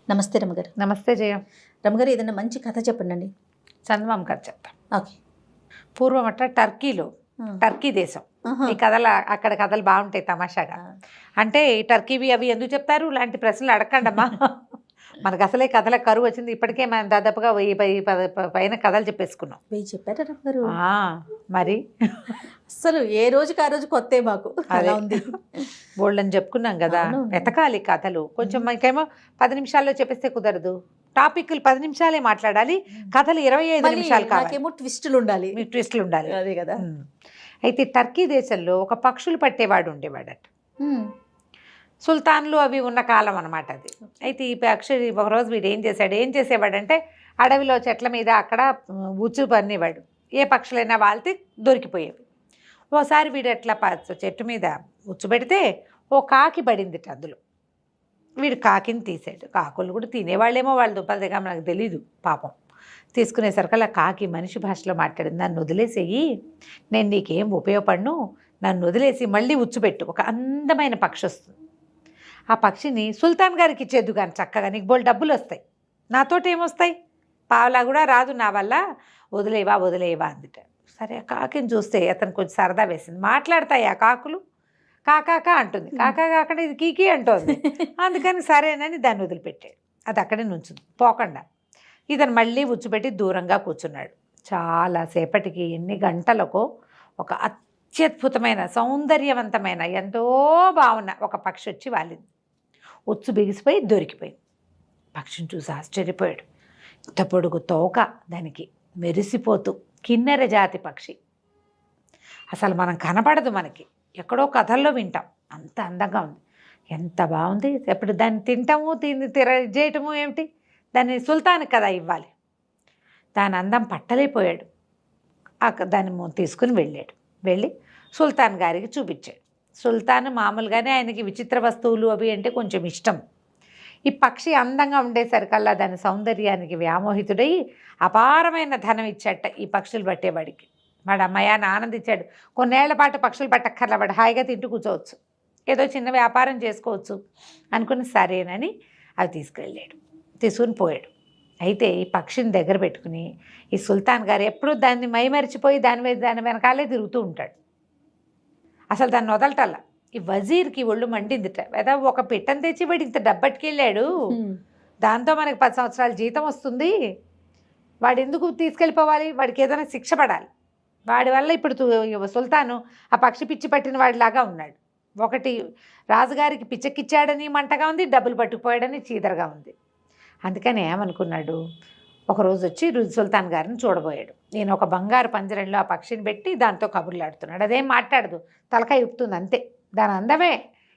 నమస్తే రమగారు. నమస్తే జయ. రమగారు, ఏదైనా మంచి కథ చెప్పండి. చందమామ కథ చెప్తాం. ఓకే. పూర్వం టర్కీలో, టర్కీ దేశం, ఈ కథలు అక్కడ కథలు బాగుంటాయి తమాషాగా. అంటే ఈ టర్కీవి అవి ఎందుకు చెప్తారు ఇలాంటి ప్రశ్నలు అడగండమ్మా. మనకు అసలే కథల కరువు వచ్చింది. ఇప్పటికే మనం దాదాపుగా 1000 పైన కథలు చెప్పేసుకున్నాం. 1000 చెప్పారా రమగారు? మరి అసలు ఏ రోజుకి ఆ రోజు కొత్త మాకు అలా ఉంది. బోల్డని చెప్పుకున్నాం కదా. వెతకాలి కథలు. కొంచెం మనకేమో 10 నిమిషాల్లో చెప్పేస్తే కుదరదు. టాపిక్లు 10 నిమిషాలే మాట్లాడాలి, కథలు 25 నిమిషాలు కావాలి. ట్విస్టులు ఉండాలి. ట్విస్టులు ఉండాలి. అదే కదా. అయితే టర్కీ దేశంలో ఒక పక్షులు పట్టేవాడు ఉండేవాడట. సుల్తాన్లు అవి ఉన్న కాలం అనమాట అది. అయితే ఈ పక్షి ఒకరోజు వీడు ఏం చేసేవాడంటే అడవిలో చెట్ల మీద అక్కడ ఉచ్చు పన్నేవాడు. ఏ పక్షులైనా వాళ్తే దొరికిపోయేవి. ఓసారి వీడు ఎట్లా చెట్టు మీద ఉచ్చు పెడితే ఓ కాకి పడింది అందులో. వీడు కాకిని తీసాడు. కాకులు కూడా తినేవాళ్ళేమో, వాళ్ళు దుప్పదిగా మనకు తెలీదు పాపం. తీసుకునేసరికల్లా కాకి మనిషి భాషలో మాట్లాడింది, నన్ను వదిలేసేయి, నేను నీకేం ఉపయోగపడను, నన్ను వదిలేసి మళ్ళీ ఉచ్చుపెట్టు, ఒక అందమైన పక్షి వస్తుంది, ఆ పక్షిని సుల్తాన్ గారికి ఇచ్చేద్దు కానీ చక్కగా, నీకు బోల్ డబ్బులు వస్తాయి, నాతోటి ఏమొస్తాయి, పావలా కూడా రాదు నా వల్ల, వదిలేవా అందుట. సరే ఆ కాకిని చూస్తే అతను కొంచెం సరదా వేసింది. మాట్లాడతాయి ఆ కాకులు, కాకాకా అంటుంది, కాకుండా ఇది కీకి అంటోంది. అందుకని సరేనని దాన్ని వదిలిపెట్టాడు. అది అక్కడే నుంచుంది పోకుండా. ఇతను మళ్ళీ ఉచ్చుపెట్టి దూరంగా కూర్చున్నాడు. చాలాసేపటికి, ఎన్ని గంటలకో, ఒక అత్యద్భుతమైన సౌందర్యవంతమైన ఎంతో బాగున్న ఒక పక్షి వచ్చి వాలింది. ఉచ్చు బిగిసిపోయి దొరికిపోయింది. పక్షిని చూసి ఆశ్చర్యపోయాడు. ఇంత పొడుగు తోక దానికి, మెరిసిపోతూ, కిన్నెర జాతి పక్షి. అసలు మనం కనపడదు, మనకి ఎక్కడో కథల్లో వింటాం. అంత అందంగా ఉంది, ఎంత బాగుంది. ఎప్పుడు దాన్ని తింటాము, చేయటము ఏమిటి, దాన్ని సుల్తాన్కి కదా ఇవ్వాలి. దాని అందం పట్టలేకపోయాడు. దాన్ని తీసుకుని వెళ్ళి సుల్తాన్ గారికి చూపించాడు. సుల్తాన్ మామూలుగానే ఆయనకి విచిత్ర వస్తువులు అవి అంటే కొంచెం ఇష్టం. ఈ పక్షి అందంగా ఉండేసరికల్లా దాని సౌందర్యానికి వ్యామోహితుడై అపారమైన ధనం ఇచ్చాట ఈ పక్షులు పట్టేవాడికి. వాడు అమ్మయాన్ని ఆనందించాడు. కొన్నేళ్ల పాటు పక్షులు పట్టక్కర్లా, వాడు హాయిగా తింటూ కూర్చోవచ్చు, ఏదో చిన్న వ్యాపారం చేసుకోవచ్చు అనుకుని సరేనని అవి తీసుకుని పోయాడు. అయితే ఈ పక్షిని దగ్గర పెట్టుకుని ఈ సుల్తాన్ గారు ఎప్పుడూ దాన్ని మైమరిచిపోయి దాని వెనకాలే తిరుగుతూ ఉంటాడు. అసలు దాన్ని వదలటల్లా. ఈ వజీర్కి ఒళ్ళు మండిందిట. లేదా ఒక పిట్టని తెచ్చి వాడు ఇంత డబ్బట్టుకెళ్ళాడు, దాంతో మనకి 10 సంవత్సరాల జీతం వస్తుంది, వాడు ఎందుకు తీసుకెళ్ళిపోవాలి, వాడికి ఏదైనా శిక్ష పడాలి. వాడి వల్ల ఇప్పుడు సుల్తాను ఆ పక్షి పిచ్చి పట్టిన వాడిలాగా ఉన్నాడు. ఒకటి రాజుగారికి పిచ్చెక్కిచ్చాడని మంటగా ఉంది, డబ్బులు పట్టుకుపోయాడని చీదరగా ఉంది. అందుకని ఏమనుకున్నాడు, ఒకరోజు వచ్చి సుల్తాన్ గారిని చూడబోయాడు. నేను ఒక బంగారు పంజరంలో ఆ పక్షిని పెట్టి దాంతో కబుర్లాడుతున్నాడు. అదేం మాట్లాడదు, తలకాయ ఉప్పుతుంది అంతే. దాని అందమే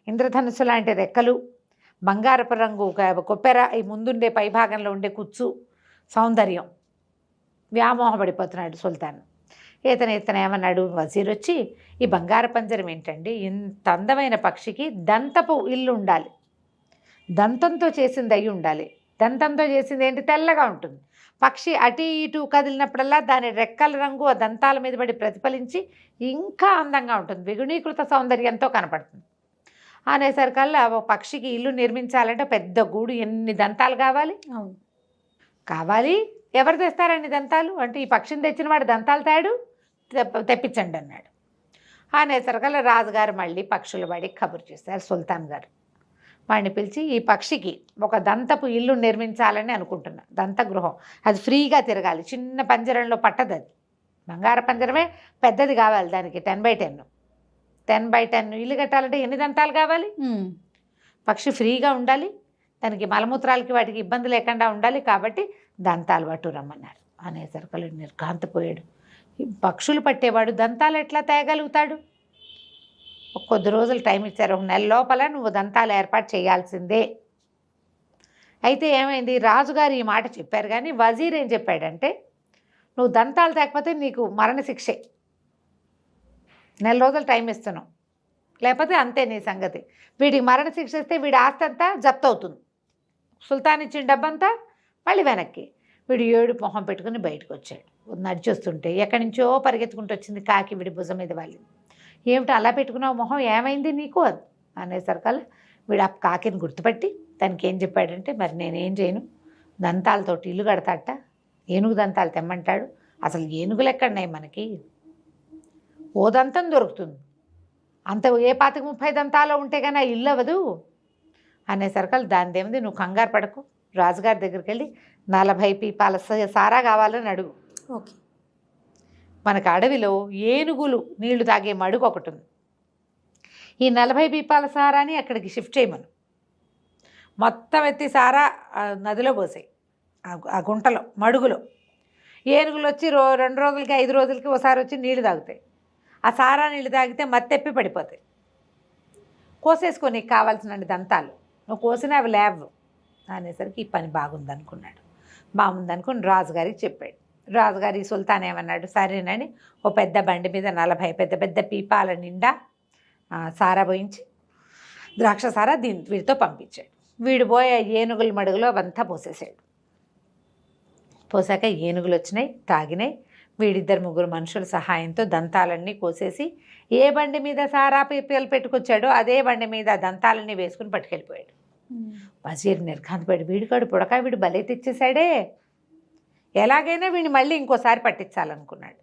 ఇంద్రధనుస్సు లాంటి రెక్కలు, బంగారపు రంగు కొప్పెర, ఈ ముందుండే పైభాగంలో ఉండే కుచ్చు, సౌందర్యం. వ్యామోహపడిపోతున్నాడు సుల్తాన్. ఇతను ఏమన్నాడు, వజీర్ వచ్చి, ఈ బంగారు పంజరం ఏంటండి, ఇంత అందమైన పక్షికి దంతపు ఇల్లు ఉండాలి, దంతంతో చేసింది అయి ఉండాలి. దంతంతో చేసింది ఏంటి, తెల్లగా ఉంటుంది. పక్షి అటు ఇటు కదిలినప్పుడల్లా దాని రెక్కల రంగు ఆ దంతాల మీద పడి ప్రతిఫలించి ఇంకా అందంగా ఉంటుంది, ద్విగుణీకృత సౌందర్యంతో కనపడుతుంది. అనేసరికల్లా ఒక పక్షికి ఇల్లు నిర్మించాలంటే పెద్ద గూడు, ఎన్ని దంతాలు కావాలి, ఎవరు తెస్తారండి దంతాలు అంటే, ఈ పక్షిని తెచ్చిన వాడు దంతాలు తెప్పించండి అన్నాడు. అనేసరికల్లా రాజుగారు మళ్ళీ పక్షుల వాడికి కబురు చేశారు. సుల్తాన్ గారు వాడిని పిలిచి, ఈ పక్షికి ఒక దంతపు ఇల్లు నిర్మించాలని అనుకుంటున్నా, దంతగృహం, అది ఫ్రీగా తిరగాలి, చిన్న పంజరంలో పట్టదు, అది బంగారు పంజరమే, పెద్దది కావాలి, దానికి 10x10 ఇల్లు కట్టాలంటే ఎన్ని దంతాలు కావాలి, పక్షి ఫ్రీగా ఉండాలి, దానికి మలమూత్రాలకి వాటికి ఇబ్బంది లేకుండా ఉండాలి, కాబట్టి దంతాలు పట్టు రమ్మన్నారు. అనేసరికి నిర్ఘాంతపోయాడు. ఈ పక్షులు పట్టేవాడు దంతాలు ఎట్లా తేగలుగుతాడు? కొద్ది రోజులు టైం ఇచ్చారు, 1 నెల లోపల నువ్వు దంతాలు ఏర్పాటు చేయాల్సిందే. అయితే ఏమైంది, రాజుగారు ఈ మాట చెప్పారు, కానీ వజీర్ ఏం చెప్పాడంటే, నువ్వు దంతాలు తేకపోతే నీకు మరణశిక్షే, 1 నెల రోజులు టైం ఇస్తున్నావు, లేకపోతే అంతే నీ సంగతి. వీడికి మరణశిక్ష ఇస్తే వీడి ఆస్తి అంతా జప్తు అవుతుంది, సుల్తాన్ ఇచ్చిన డబ్బంతా మళ్ళీ వెనక్కి. వీడు ఏడు మొహం పెట్టుకుని బయటకు వచ్చాడు. నడిచొస్తుంటే ఎక్కడి నుంచో పరిగెత్తుకుంటూ వచ్చింది కాకి, వీడి భుజం మీద వాళ్ళింది. ఏమిటి అలా పెట్టుకున్నావు మొహం, ఏమైంది నీకు అనేసరికల్లా వీడు ఆ కాకిని గుర్తుపట్టి దానికి ఏం చెప్పాడంటే, మరి నేనేం చేయను, దంతాలతోటి ఇల్లు కడతాట, ఏనుగు దంతాలు తెమ్మంటాడు. అసలు ఏనుగులు ఎక్కడున్నాయి మనకి, ఓ దంతం దొరుకుతుంది, అంత ఏ 25-30 దంతాలు ఉంటే కానీ ఆ ఇల్లు అవ్వదు అనేసరికి దాని ఏముంది, నువ్వు కంగారు పడకు, రాజుగారి దగ్గరికి వెళ్ళి 40 పీపాల సారా కావాలని అడుగు. ఓకే. మనకు అడవిలో ఏనుగులు నీళ్లు తాగే మడుగు ఒకటి ఉంది. ఈ 40 పీపాల సారాని అక్కడికి షిఫ్ట్ చేయమను. మొత్తం ఎత్తి సారా నదిలో పోసాయి, ఆ గుంటలో మడుగులో. ఏనుగులు వచ్చి 2 రోజులకి 5 రోజులకి ఒకసారి వచ్చి నీళ్లు తాగుతాయి. ఆ సారా నీళ్ళు తాగితే మత్తెప్పి పడిపోతాయి. కోసేసుకో నీకు కావాల్సిన దంతాలు, నువ్వు కోసిన అవి లేవు అనేసరికి ఈ పని బాగుందనుకున్నాడు. బాగుందనుకుని రాజుగారికి చెప్పాడు. రాజుగారి సుల్తాన్ ఏమన్నాడు, సరేనని ఓ పెద్ద బండి మీద 40 పెద్ద పెద్ద పీపాల నిండా సారా పోయించి ద్రాక్ష సారా వీడితో పంపించాడు. వీడు పోయే ఏనుగుల మడుగులో అవంతా పోసేసాడు. పోసాక ఏనుగులు వచ్చినాయి, తాగినాయి. వీడిద్దరు 3 మనుషుల సహాయంతో దంతాలన్నీ కోసేసి ఏ బండి మీద సారా పీపాలు పెట్టుకొచ్చాడో అదే బండి మీద దంతాలన్నీ వేసుకుని పట్టుకెళ్ళిపోయాడు. వజీర్ నిర్ఘాంతపడి, వీడికాడు పుడక, వీడు బలే తెచ్చేశాడే, ఎలాగైనా వీడిని మళ్ళీ ఇంకోసారి పట్టించాలనుకున్నాడు.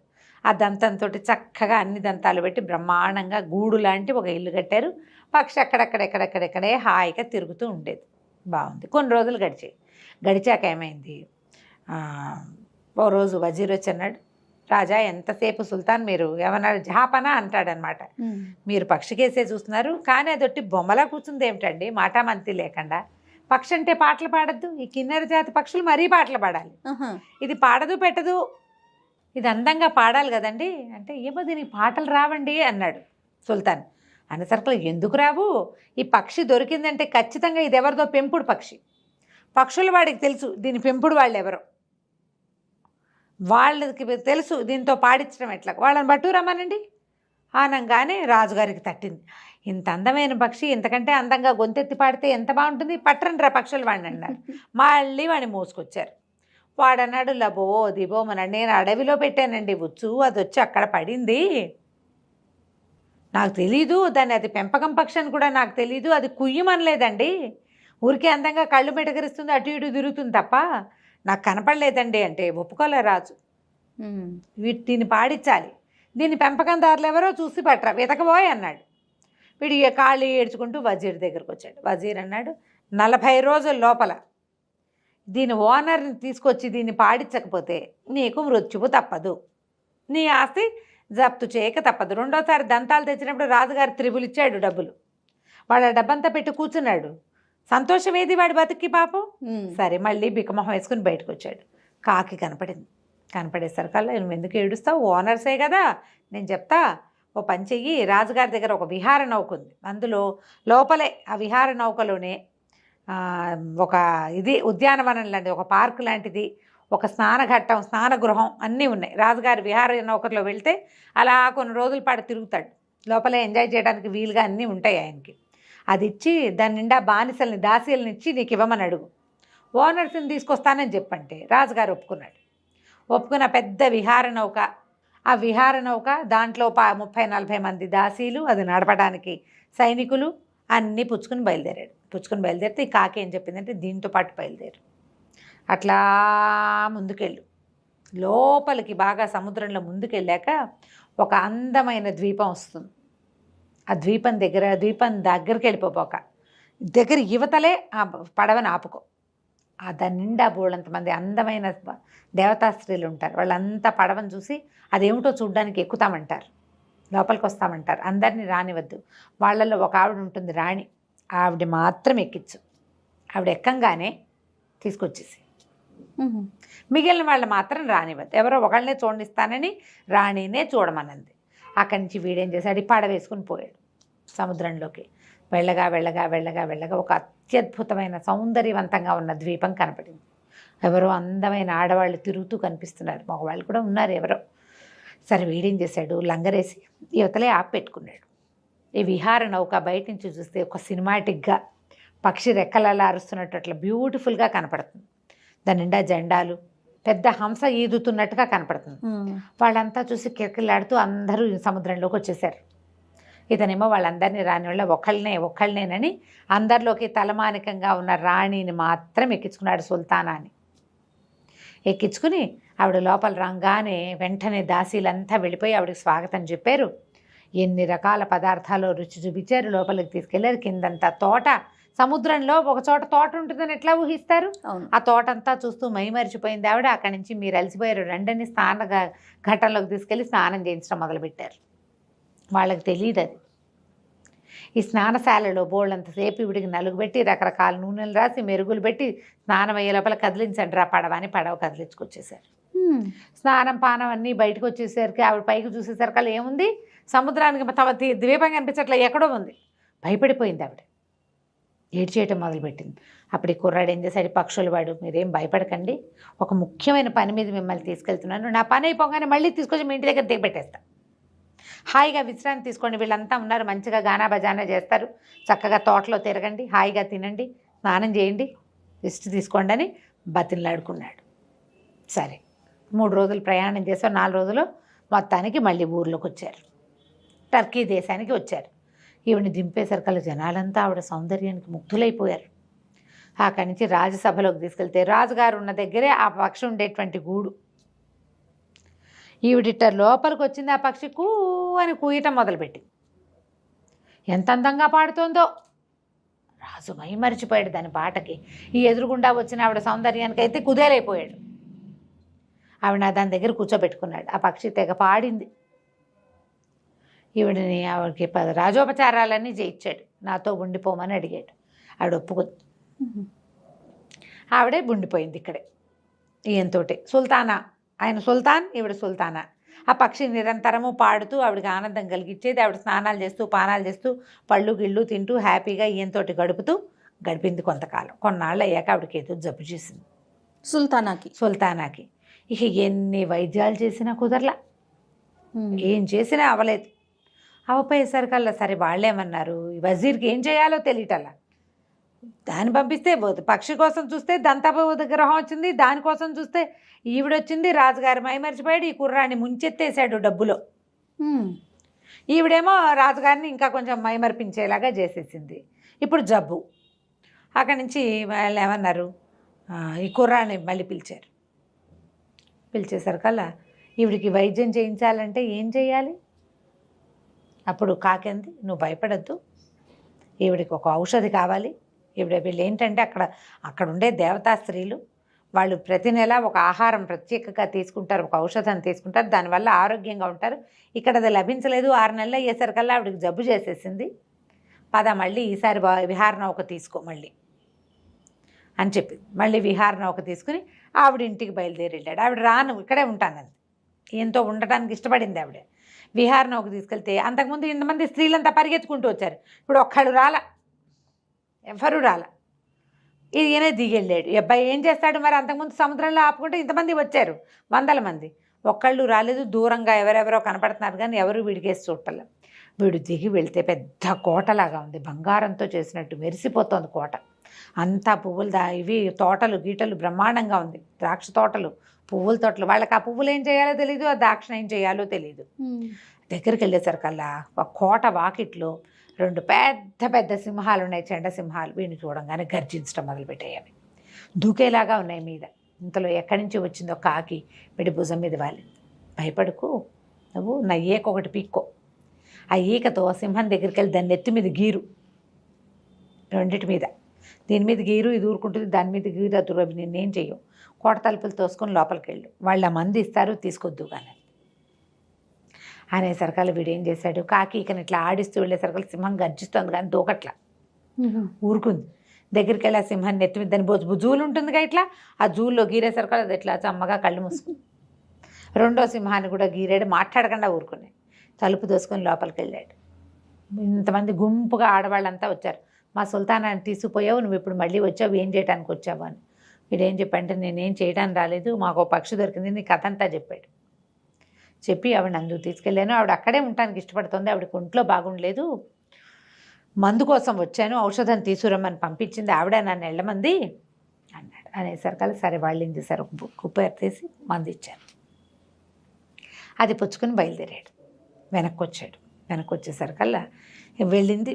ఆ దంతంతో చక్కగా అన్ని దంతాలు పెట్టి బ్రహ్మాండంగా గూడు లాంటి ఒక ఇల్లు కట్టారు. పక్షి అక్కడెక్కడెక్కడే హాయిగా తిరుగుతూ ఉండేది. బాగుంది. కొన్ని రోజులు గడిచాక ఏమైంది, ఓ రోజు వజీర్ వచ్చి అన్నాడు, రాజా ఎంతసేపు సుల్తాన్ మీరు ఏమన్నారు, జహాపనా అంటాడనమాట, మీరు పక్షికేసే చూస్తున్నారు కానీ అదొట్టి బొమ్మలా కూర్చుంది ఏమిటండి, మాటామంతి లేకుండా. పక్షి అంటే పాటలు పాడద్దు, ఈ కిన్నెర జాతి పక్షులు మరీ పాటలు పాడాలి, ఇది పాడదు పెట్టదు, ఇది అందంగా పాడాలి కదండి అంటే, ఏమో దీనికి పాటలు రావండి అన్నాడు సుల్తాన్. అనేసరికి ఎందుకు రావు, ఈ పక్షి దొరికిందంటే ఖచ్చితంగా ఇది ఎవరిదో పెంపుడు పక్షి, పక్షులు వాడికి తెలుసు దీని పెంపుడు వాళ్ళు ఎవరో, వాళ్ళకి తెలుసు దీంతో పాడించడం ఎట్లా, వాళ్ళని బట్టు రమ్మనండి అనగానే రాజుగారికి తట్టింది. ఇంత అందమైన పక్షి ఇంతకంటే అందంగా గొంతెత్తి పాడితే ఎంత బాగుంటుంది, పట్టరండి రా పక్షులు వాడిని అన్నారు. మళ్ళీ వాడిని మోసుకొచ్చారు. వాడన్నాడు, లబో దిబో మనండి, నేను అడవిలో పెట్టానండి ఉచ్చు, అది వచ్చి అక్కడ పడింది, నాకు తెలీదు, దాన్ని అది పెంపకం పక్షి అని కూడా నాకు తెలీదు, అది కుయ్యమనలేదండి, ఊరికే అందంగా కళ్ళు మెటకరిస్తుంది, అటు ఇటు తిరుగుతుంది తప్ప నాకు కనపడలేదండి అంటే ఒప్పుకోలే రాజు. దీన్ని పాడించాలి, దీన్ని పెంపకందారులు ఎవరో చూసి పట్టరా, వెతకబోయ్ అన్నాడు. వీడు కాళ్ళు ఏడ్చుకుంటూ వజీర్ దగ్గరకు వచ్చాడు. వజీర్ అన్నాడు, 40 రోజుల లోపల దీని ఓనర్ని తీసుకొచ్చి దీన్ని పాడించకపోతే నీకు మృత్యువు తప్పదు, నీ ఆస్తి జప్తు చేయక తప్పదు. రెండోసారి దంతాలు తెచ్చినప్పుడు రాజుగారు 3 ఇచ్చాడు డబ్బులు. వాడు ఆ డబ్బంతా పెట్టి కూర్చున్నాడు. సంతోషం ఏది వాడి బతుక్కి పాపం. సరే మళ్ళీ బిక్కమొహం వేసుకుని బయటకు వచ్చాడు. కాకి కనపడింది. కనపడేసరికల్లా నువ్వు ఎందుకు ఏడుస్తావు, ఓనర్సే కదా, నేను చెప్తా, ఓ పని చెయ్యి, రాజుగారి దగ్గర ఒక విహార నౌక ఉంది, అందులో లోపలే ఆ విహార నౌకలోనే ఒక ఉద్యానవనం లాంటిది, ఒక పార్కు లాంటిది, ఒక స్నానఘట్టం, స్నానగృహం అన్నీ ఉన్నాయి. రాజుగారి విహార నౌకలో వెళ్తే అలా కొన్ని రోజుల పాటు తిరుగుతాడు, లోపలే ఎంజాయ్ చేయడానికి వీలుగా అన్నీ ఉంటాయి ఆయనకి. అది ఇచ్చి దాని నిండా బానిసల్ని దాసీలను ఇచ్చి నీకు ఇవ్వమని అడుగు, ఓనర్స్ని తీసుకొస్తానని చెప్పంటే రాజుగారు ఒప్పుకున్నాడు. ఒప్పుకున్న పెద్ద విహార నౌక, ఆ విహార నౌక దాంట్లో 30-40 మంది దాసీలు, అది నడపడానికి సైనికులు అన్నీ పుచ్చుకుని బయలుదేరితే ఈ కాకి ఏం చెప్పిందంటే, దీంతో పాటు బయలుదేరు, అట్లా ముందుకెళ్ళు, లోపలికి బాగా సముద్రంలో ముందుకెళ్ళాక ఒక అందమైన ద్వీపం వస్తుంది. ఆ ద్వీపం దగ్గరికి వెళ్ళిపోక దగ్గర యువతలే ఆ పడవని ఆపుకో, దాని నిండా బోళ్ళంతమంది అందమైన దేవతా స్త్రీలు ఉంటారు. వాళ్ళంతా పడవని చూసి అదేమిటో చూడ్డానికి ఎక్కుతామంటారు, లోపలికి వస్తామంటారు. అందరినీ రానివద్దు, వాళ్ళల్లో ఒక ఆవిడ ఉంటుంది రాణి, ఆవిడ మాత్రం ఎక్కించు, ఆవిడ ఎక్కంగానే తీసుకొచ్చేసి, మిగిలిన వాళ్ళు మాత్రం రానివద్దు, ఎవరో ఒకళ్ళనే చూడనిస్తానని రాణినే చూడమనంది. అక్కడి నుంచి వీడేం చేశాడు, పడవ వేసుకుని పోయాడు సముద్రంలోకి. వెళ్ళగా ఒక అత్యద్భుతమైన సౌందర్యవంతంగా ఉన్న ద్వీపం కనపడింది. ఎవరో అందమైన ఆడవాళ్ళు తిరుగుతూ కనిపిస్తున్నారు, మగవాళ్ళు కూడా ఉన్నారు ఎవరో. సరే వీడేం చేశాడు, లంగరేసి యువతలే ఆపి పెట్టుకున్నాడు. ఈ విహార నౌక బయట నుంచి చూస్తే ఒక సినిమాటిక్గా పక్షి రెక్కలలా అరుస్తున్నట్టు అట్లా బ్యూటిఫుల్గా కనపడుతుంది. దాని నిండా జెండాలు, పెద్ద హంస ఈదుతున్నట్టుగా కనపడుతుంది. వాళ్ళంతా చూసి కిరకిలాడుతూ అందరూ సముద్రంలోకి వచ్చేసారు. ఇతనేమో వాళ్ళందరినీ రాని వాళ్ళ ఒక్కళ్ళనేనని అందరిలోకి తలమానికంగా ఉన్న రాణిని మాత్రం ఎక్కించుకున్నాడు, సుల్తానాని. ఎక్కించుకుని ఆవిడ లోపల రాగానే వెంటనే దాసీలంతా వెళ్ళిపోయి ఆవిడకి స్వాగతం చెప్పారు. ఎన్ని రకాల పదార్థాలు రుచి చూపించారు. లోపలికి తీసుకెళ్లారు. కిందంతా తోట, సముద్రంలో ఒక చోట తోట ఉంటుందని ఎట్లా ఊహిస్తారు? ఆ తోట అంతా చూస్తూ మైమరిచిపోయింది ఆవిడ. అక్కడి నుంచి మీరు అలసిపోయారు, రెండని స్నాన ఘట్టంలోకి తీసుకెళ్ళి స్నానం చేయించడం మొదలుపెట్టారు. వాళ్ళకి తెలియదు అది. ఈ స్నానశాలలో బోళ్ళంతసేపు ఇవిడికి నలుగు పెట్టి రకరకాల నూనెలు రాసి మెరుగులు పెట్టి స్నానం అయ్యే లోపల కదిలించండి రా పడవ అని పడవ కదిలించుకొచ్చేసారు. స్నానం పానం అన్నీ బయటకు వచ్చేసరికి ఆవిడ పైకి చూసేసరికి అలా ఏముంది, సముద్రానికి తమ ద్వీపం కనిపించట్లా, ఎక్కడో ఉంది. భయపడిపోయింది ఆవిడ, ఏడ్చేయటం మొదలుపెట్టింది. అప్పుడు ఈ కుర్రాడు ఏం చేశాడు, పక్షులు వాడు, మీరేం భయపడకండి, ఒక ముఖ్యమైన పని మీద మిమ్మల్ని తీసుకెళ్తున్నాను, నా పని అయిపోగానే మళ్ళీ తీసుకొచ్చి మీ ఇంటి దగ్గర దిగబెట్టేస్తా, హాయిగా విశ్రాంతి తీసుకోండి, వీళ్ళంతా ఉన్నారు మంచిగా గానా బజానా చేస్తారు, చక్కగా తోటలో తిరగండి, హాయిగా తినండి, స్నానం చేయండి, రెస్ట్ తీసుకోండి అని బతిలాడుకున్నాడు. సరే 3 రోజులు ప్రయాణం చేసాం. 4 రోజులు మొత్తానికి మళ్ళీ ఊర్లోకి వచ్చారు, టర్కీ దేశానికి వచ్చారు. ఈవిని దింపేసరికల్లా జనాలంతా ఆవిడ సౌందర్యానికి ముగ్ధులైపోయారు. అక్కడి నుంచి రాజసభలోకి తీసుకెళ్తే రాజుగారు ఉన్న దగ్గరే ఆ పక్షి ఉండేటువంటి గూడు. ఈవిడిట లోపలికి వచ్చింది, ఆ పక్షి కూ అని కూయటం మొదలుపెట్టి ఎంత అందంగా పాడుతోందో. రాజు మైమరిచిపోయాడు దాని పాటకి. ఈ ఎదురుగుండా వచ్చిన ఆవిడ సౌందర్యానికి అయితే కుదేలైపోయాడు. ఆవిడ దాని దగ్గర కూర్చోబెట్టుకున్నాడు. ఆ పక్షి తెగ పాడింది. ఈవిడిని ఆవిడకి రాజోపచారాలన్నీ చేయించాడు. నాతో ఉండిపోమని అడిగాడు. ఆవిడ ఒప్పుకుంది. ఆవిడే ఉండిపోయింది ఇక్కడే ఈయనతోటి. సుల్తానా, ఆయన సుల్తాన్, ఈవిడ సుల్తానా. ఆ పక్షి నిరంతరము పాడుతూ ఆవిడకి ఆనందం కలిగించేది. ఆవిడ స్నానాలు చేస్తూ పానాలు చేస్తూ పళ్ళు గిళ్ళు తింటూ హ్యాపీగా ఈయనతోటి గడిపింది కొంతకాలం. కొన్నాళ్ళు అయ్యాక ఆవిడకి ఏదో జబ్బు చేసింది సుల్తానాకి. ఇక ఎన్ని వైద్యాలు చేసినా కుదరలా, ఏం చేసినా అవ్వలేదు. అవపోయేసరికల్లా సరే వాళ్ళేమన్నారు, వజీర్కి ఏం చేయాలో తెలియటల్లా. దాన్ని పంపిస్తే పక్షి కోసం చూస్తే దంతపు గ్రహం వచ్చింది, దానికోసం చూస్తే ఈవిడొచ్చింది. రాజుగారు మైమరిచిపోయాడు, ఈ కుర్రాన్ని ముంచెత్తేసాడు డబ్బులో. ఈవిడేమో రాజుగారిని ఇంకా కొంచెం మైమరిపించేలాగా చేసేసింది. ఇప్పుడు జబ్బు. అక్కడి నుంచి వాళ్ళు ఏమన్నారు, ఈ కుర్రాన్ని మళ్ళీ పిలిచారు. పిలిచేసరికల్లా ఈవిడికి వైద్యం చేయించాలంటే ఏం చేయాలి? అప్పుడు కాకింది, నువ్వు భయపడద్దు, ఈవిడికి ఒక ఔషధి కావాలి. వీళ్ళు ఏంటంటే అక్కడ ఉండే దేవతా స్త్రీలు వాళ్ళు ప్రతి నెల ఒక ఆహారం ప్రత్యేకంగా తీసుకుంటారు, ఒక ఔషధం తీసుకుంటారు, దానివల్ల ఆరోగ్యంగా ఉంటారు. ఇక్కడ అది లభించలేదు. 6 నెలలు అయ్యేసరికల్లా ఆవిడకి జబ్బు చేసేసింది. పద మళ్ళీ ఈసారి విహార నౌక తీసుకో మళ్ళీ అని చెప్పింది. మళ్ళీ విహార నౌక తీసుకుని ఆవిడ ఇంటికి బయలుదేరి వెళ్ళాడు. ఆవిడ రాను ఇక్కడే ఉంటానంది, ఈయనతో ఉండటానికి ఇష్టపడింది ఆవిడ. విహార నౌక తీసుకెళ్తే అంతకుముందు ఇంతమంది స్త్రీలంతా పరిగెత్తుకుంటూ వచ్చారు. ఇప్పుడు ఒక్కళ్ళు రాలా, ఎవరు రాలా. ఈయన దిగెళ్ళాడు. ఈ అబ్బాయి ఏం చేస్తాడు మరి? అంతకుముందు సముద్రంలో ఆపుకుంటే ఇంతమంది వచ్చారు, 100 మంది, ఒక్కళ్ళు రాలేదు. దూరంగా ఎవరెవరో కనపడుతున్నారు కానీ ఎవరు వీడికేసి చూడలే. వీడు దిగి వెళ్తే పెద్ద కోటలాగా ఉంది, బంగారంతో చేసినట్టు మెరిసిపోతుంది కోట అంతా. పువ్వులు ఇవి తోటలు గీటలు బ్రహ్మాండంగా ఉంది, ద్రాక్ష తోటలు, పువ్వుల తోటలు. వాళ్ళకి ఆ పువ్వులు ఏం చేయాలో తెలియదు, ఆ ద్రాక్ష ఏం చేయాలో తెలియదు. దగ్గరికి వెళ్ళేసరికల్లా ఒక కోట వాకిట్లో 2 పెద్ద పెద్ద సింహాలు ఉన్నాయి, చెండ సింహాలు. వీడిని చూడంగానే గర్జించడం మొదలుపెట్టాయి. అవి దూకేలాగా ఉన్నాయి మీద. ఇంతలో ఎక్కడి నుంచి వచ్చిందో కాకి వీడి భుజం మీద వాలింది. భయపడుకు, నువ్వు నా ఈకొకటి పీక్కో. ఆ ఈకతో సింహం దగ్గరికి వెళ్ళి దాన్ని నెత్తి మీద గీరు, రెండింటి మీద, దీని మీద గీరు, ఇది ఊరుకుంటుంది, దాని మీద గీరు, అది అవి నేనేం చెయ్యవు. కోట తలుపులు తోసుకొని లోపలికి వెళ్ళు, వాళ్ళ మంది ఇస్తారు తీసుకొద్దు కానీ అనేసరికల్లా వీడు ఏం చేశాడు, కాకి ఈకని ఇట్లా ఆడిస్తూ వెళ్ళేసరికల్లా సింహం గర్జిస్తుంది కానీ దూకట్లా, ఊరుకుంది. దగ్గరికి వెళ్ళి ఆ సింహాన్ని నెత్తి మీద, దాని జూలు ఉంటుందిగా ఇట్లా, ఆ జూల్లో గీరేసరికల్లా అది ఇట్లా చమ్మగా కళ్ళు మూసుకుంది. రెండో సింహాన్ని కూడా గీరాడు, మాట్లాడకుండా ఊరుకున్నాయి. తలుపు దోసుకొని లోపలికి వెళ్ళాడు. ఇంతమంది గుంపుగా ఆడవాళ్ళంతా వచ్చారు. మా సుల్తానాన్ని తీసుకుపోయావు, నువ్వు ఇప్పుడు మళ్ళీ వచ్చావు, ఏం చేయడానికి వచ్చావు అని. వీడేం చెప్పంటే, నేనేం చేయడానికి రాలేదు, మాకు పక్షి దొరికింది, నీ కథ అంతా చెప్పాడు. చెప్పి ఆవిడ అందుకు తీసుకెళ్ళాను, ఆవిడ అక్కడే ఉండటానికి ఇష్టపడుతుంది, ఆవిడకి ఒంట్లో బాగుండలేదు, మందు కోసం వచ్చాను, ఔషధం తీసుకురమ్మని పంపించింది ఆవిడ, నన్ను వెళ్ళమంది అన్నాడు. అనేసరికల్లా సరే వాళ్ళు ఏం చేశారు, ఒక కుప్ప తీసి మందు ఇచ్చారు. అది పుచ్చుకొని బయలుదేరాడు, వెనక్కి వచ్చాడు. వెనక్కి వచ్చేసరికల్లా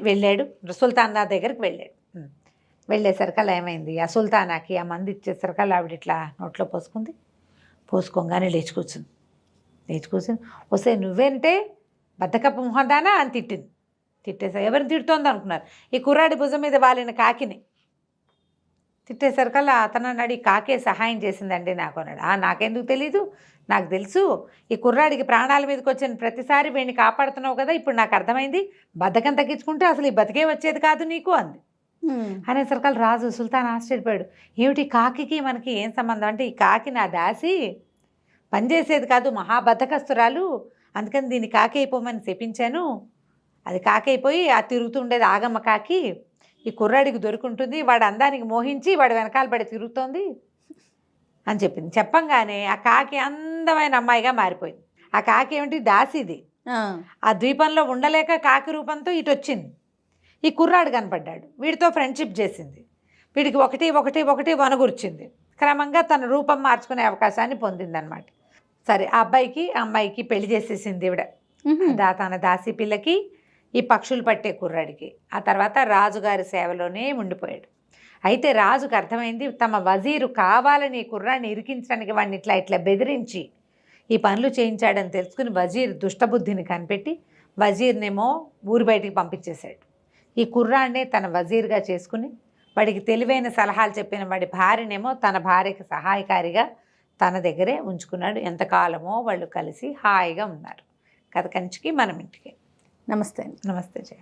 వెళ్ళాడు సుల్తానా దగ్గరికి వెళ్ళాడు. వెళ్ళేసరికల్లా ఏమైంది, ఆ సుల్తానాకి ఆ మంది ఇచ్చేసరికల్లా ఆవిడ ఇట్లా నోట్లో పోసుకోగానే లేచి కూర్చుంది. వస్తే నువ్వేంటే బద్దకప్ప మొహదానా అని తిట్టేసా. ఎవరిని తిడుతోంది అనుకున్నారు, ఈ కుర్రాడి భుజం మీద వాలిన కాకిని. తిట్టేసరికల్లా అతను అన్నాడు, ఈ కాకే సహాయం చేసిందండి నాకు అన్నాడు. నాకెందుకు తెలీదు, నాకు తెలుసు, ఈ కుర్రాడికి ప్రాణాల మీదకి వచ్చిన ప్రతిసారి వీడిని కాపాడుతున్నావు కదా, ఇప్పుడు నాకు అర్థమైంది, బద్ధకం తగ్గించుకుంటే అసలు ఈ బతికే వచ్చేది కాదు నీకు అంది. అనేసరికల్ రాజు సుల్తాన్ ఆశ్చర్యపోయాడు. ఏమిటి కాకి మనకి ఏం సంబంధం అంటే, ఈ కాకి నా దాసి, పనిచేసేది కాదు, మహాబద్ధకస్తురాలు, అందుకని దీన్ని కాకి అయిపోమని చెప్పించాను. అది కాకి అయిపోయి ఆ తిరుగుతుండేది ఆగమ్మ కాకి, ఈ కుర్రాడికి దొరుకుంటుంది, వాడు అందానికి మోహించి వాడు వెనకాల పడి తిరుగుతోంది అని చెప్పింది. చెప్పంగానే ఆ కాకి అందమైన అమ్మాయిగా మారిపోయింది. ఆ కాకి ఏమిటి, దాసిది. ఆ ద్వీపంలో ఉండలేక కాకి రూపంతో ఇటు వచ్చింది. ఈ కుర్రాడు కనపడ్డాడు, వీడితో ఫ్రెండ్షిప్ చేసింది, వీడికి ఒకటి వనగుర్చింది. క్రమంగా తన రూపం మార్చుకునే అవకాశాన్ని పొందిందనమాట. సరే, ఆ అమ్మాయికి పెళ్లి చేసేసింది ఈవిడ, తన దాసి పిల్లకి, ఈ పక్షులు పట్టే కుర్రాడికి. ఆ తర్వాత రాజుగారి సేవలోనే ఉండిపోయాడు. అయితే రాజుకు అర్థమైంది, తమ వజీరు కావాలని ఈ కుర్రాడిని ఇరికించడానికి వాడిని ఇట్లా బెదిరించి ఈ పనులు చేయించాడని తెలుసుకుని వజీర్ దుష్టబుద్ధిని కనిపెట్టి వజీర్నేమో ఊరి బయటికి పంపించేశాడు. ఈ కుర్రాడినే తన వజీర్గా చేసుకుని వాడికి తెలివైన సలహాలు చెప్పిన వాడి భార్యనేమో తన భార్యకి సహాయకారిగా తన దగ్గరే ఉంచుకున్నాడు. ఎంతకాలమో వాళ్ళు కలిసి హాయిగా ఉన్నారు. కథ కంచికి మనం ఇంటికి. నమస్తే. నమస్తే జయ.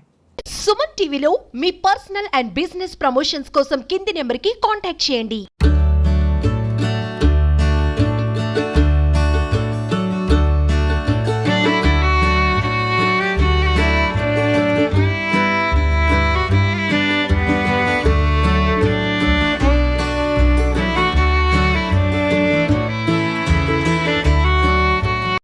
సుమన్ టీవీలో మీ పర్సనల్ అండ్ బిజినెస్ ప్రమోషన్స్ కోసం కింది నెంబర్కి కాంటాక్ట్ చేయండి.